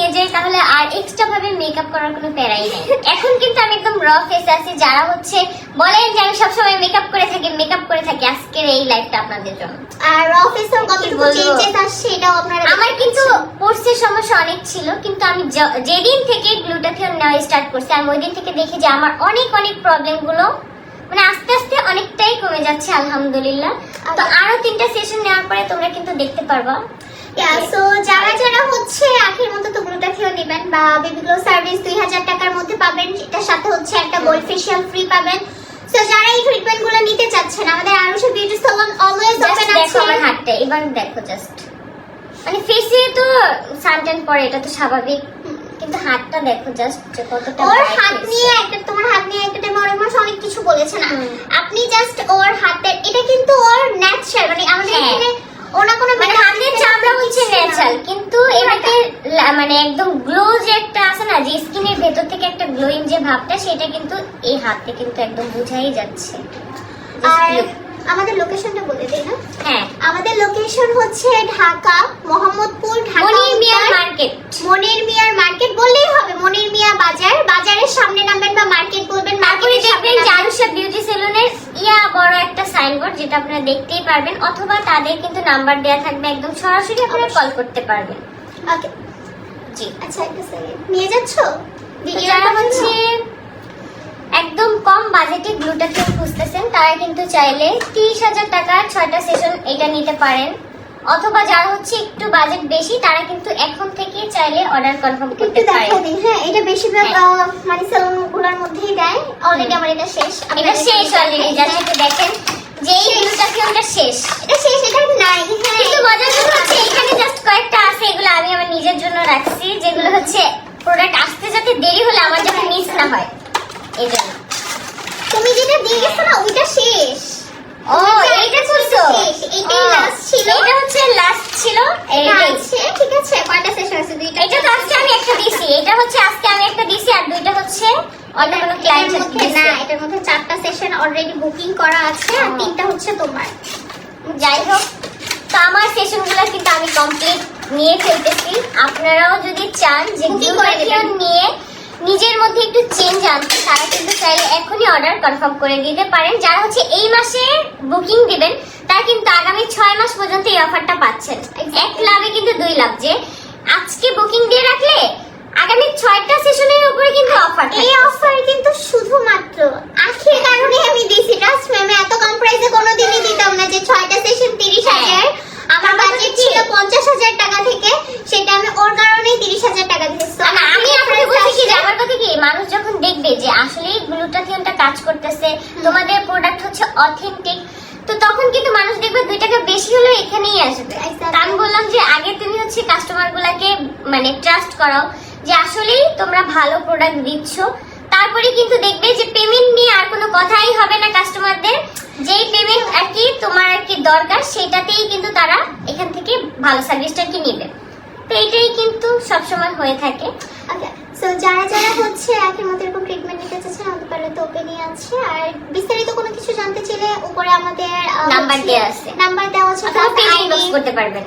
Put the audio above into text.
হয়ে যায় তাহলে আর এক্সট্রা ভাবে মেকআপ করার কোনো প্যারাই নেই। এখন কিন্তু আমি একদম র ফেসে আছি। যারা হচ্ছে বলেন যে আমি সবসময় মেকআপ করে থাকি, আজকের এই লাইফটা আপনাদের জন্য। আর র ফেসেও কতটুকু চেঞ্জেস আসছে এটাও আপনারা আমার কিন্তু পোর্সের সমস্যা অনেক ছিল, কিন্তু আমি যেদিন থেকে গ্লুটাথিয়ন নেওয়া স্টার্ট করছি আমি ওই দিন থেকে দেখি যে আমার অনেক প্রবলেম গুলো মানে আস্তে আস্তে অনেকটাই কমে যাচ্ছে আলহামদুলিল্লাহ। তো আরো 3টা সেশন নেওয়ার পরে তোমরা কিন্তু দেখতে পারবা। সো যারা হচ্ছে আখের মতো তো গ্লুটাথিয়ন নেবেন বা বেবি গ্লো সার্ভিস 2000 টাকার মধ্যে পাবেন, এটার সাথে হচ্ছে একটা গোল্ড ফেশিয়াল ফ্রি পাবেন। সো যারা এই ট্রিটমেন্ট গুলো নিতে চাচ্ছেন আমাদের আরুষা বিউটি সালন অলওয়েজ ওপেন আছে। দেখো আমার হাতটা এবার দেখো, জাস্ট মানে ফেসে তো সানটেন পরে এটা তো স্বাভাবিক, কিন্তু হাতটা দেখো জাস্ট কতটা। ওর হাত নিয়ে তোমার হাত নিয়ে একটা টাইমে অনেক মানুষ অনেক কিছু বলেছে না, আপনি জাস্ট ওর হাতের এটা কিন্তু ওর ন্যাচারাল, মানে আমাদের এখানে ওনা কোনো মানে হাতের চামড়া হচ্ছে ন্যাচারাল, কিন্তু এটাকে মানে একদম গ্লো যে একটা আছে না, যে স্কিনের ভেতর থেকে একটা গ্লোইং যে ভাবটা, সেটা কিন্তু এই হাতে কিন্তু একদম বোঝাই যাচ্ছে। আর আমাদের লোকেশনটা বলে দেই না? হ্যাঁ, আমাদের লোকেশন হচ্ছে ঢাকা মোহাম্মদপুর, ঢাকা মনির মিয়ার মার্কেট। মনির মিয়ার মার্কেট বললেই হবে, মনির মিয়া বাজার, বাজারের সামনে নামবেন বা মার্কেট বলবেন, তারপরে মার্কেটের সামনে দেখবেন আরুষা বিউটি সেলুনের বড় একটা সাইনবোর্ড, যেটা আপনারা দেখতেই পারবেন, অথবা তাদের কিন্তু নাম্বার দেয়া থাকবে, একদম সরাসরি আপনারা কল করতে পারবেন। ওকে জি, আচ্ছা একটা সেকেন্ড নিয়ে যাচ্ছো যারা হচ্ছে একদম কম বাজেটে গ্লুটাথিয়ন খুঁজতেছেন তারা কিন্তু চাইলে 30,000 টাকার 6টা সেশন এটা নিতে পারেন, অথবা যারা হচ্ছে একটু বাজেট বেশি তারা কিন্তু এখন থেকে চাইলে অর্ডার কনফার্ম করতে একটু পারেন। দেখা দিন। হ্যাঁ, এটা বেশিরভাগ মানে সেলুন গুলোর মধ্যেই দেয়। অলরেডি আমার এটা শেষ, এটা শেষ অলরেডি, জাস্ট একটু দেখেন যে এই গ্লুটাথিয়নটা শেষ। এটা শেষ, এটা নাই। হ্যাঁ, কিন্তু মজার কথা হচ্ছে এখানে জাস্ট কয়েকটা আছে, এগুলো আমি আমার নিজের জন্য রাখছি, যেগুলো হচ্ছে প্রোডাক্ট আসতে যাতে দেরি হলে আমার যাতে মিস না হয় এই জন্য। তুমি যেটা দিয়ে গেছো না ওইটা শেষ। ও এইটা করছো, এটাই লাস্ট ছিল, এটা হচ্ছে লাস্ট ছিল। এটা এইটাই আছে, ঠিক আছে। কয়টা সেশন আছে? দুইটা। এটা তো আজকে আমি একটা দিছি, এটা হচ্ছে আজকে আমি একটা দিছি, আর দুইটা হচ্ছে অন্য কোনো ক্লায়েন্ট না, এটার মধ্যে 4টা সেশন অলরেডি বুকিং করা আছে আর 3টা হচ্ছে তোমার। যাই হোক, তো আমার সেশনগুলো কিন্তু আমি কমপ্লিট নিয়ে ফেলতেছি। আপনারাও যদি চান যে Booking করে গ্লুটাথিয়ন নিয়ে নিজের মধ্যে একটু চেঞ্জ আনতে, তারা কিন্তু চাইলে এখনই অর্ডার কনফার্ম করে দিতে পারেন। যারা হচ্ছে এই মাসে বুকিং দিবেন তারা কিন্তু আগামী 6 মাস পর্যন্ত এই অফারটা পাচ্ছেন। এক লাভে কিন্তু 2 লাভ, যে আজকে বুকিং দিয়ে রাখলে আগামী 6টা সেশনের উপরে কিন্তু অফার। এই অফার কিন্তু শুধুমাত্র আখের কারণে আমি দিছি। ট্রাস্ট মি, আমি এত কম প্রাইসে কোনোদিনই দিতাম না যে 6টা সেশন 30,000। আমার বাজেট ছিল 50,000 টাকা থেকে, সেটা আমি ওর কারণেই 30,000 টাকা দিয়েছি। আমি আপনাকে বলছি কি যে আমার কথা কি, মানুষ যখন দেখবে যে আসলে গ্লুটাথিয়নটা কাজ করতেছে, তোমাদের প্রোডাক্ট হচ্ছে অথেন্টিক, তো তখন কিন্তু মানুষ দেখবে 2 টাকা বেশি হলেও এখানেই আসবে। তা আমি বললাম যে আগে তুমি হচ্ছে কাস্টমার গুলাকে মানে ট্রাস্ট করাও যে আসলেই তোমরা ভালো প্রোডাক্ট দিচ্ছ, তারপরে কিন্তু দেখবে যে পেমেন্ট নিয়ে আর কোনো কথাই হবে না কাস্টমারদের। যেই পেমেন্ট আর কি তোমার আর কি দরকার সেটাতেই কিন্তু তারা এখান থেকে ভালো সার্ভিসটা কি নেবে। তো এটাই কিন্তু সবসময় হয়ে থাকে। ওকে, সো যারা হচ্ছে আখের মতো এরকম ট্রিটমেন্ট নিতে চাচ্ছেন আমাদের পার্লার তো ওপেনই আছে। আর বিস্তারিত কোনো কিছু জানতে চাইলে উপরে আমাদের নাম্বার দেওয়া আছে, নাম্বার দেওয়া আছে, অথবা পেজে ইনবক্স করতে পারবেন।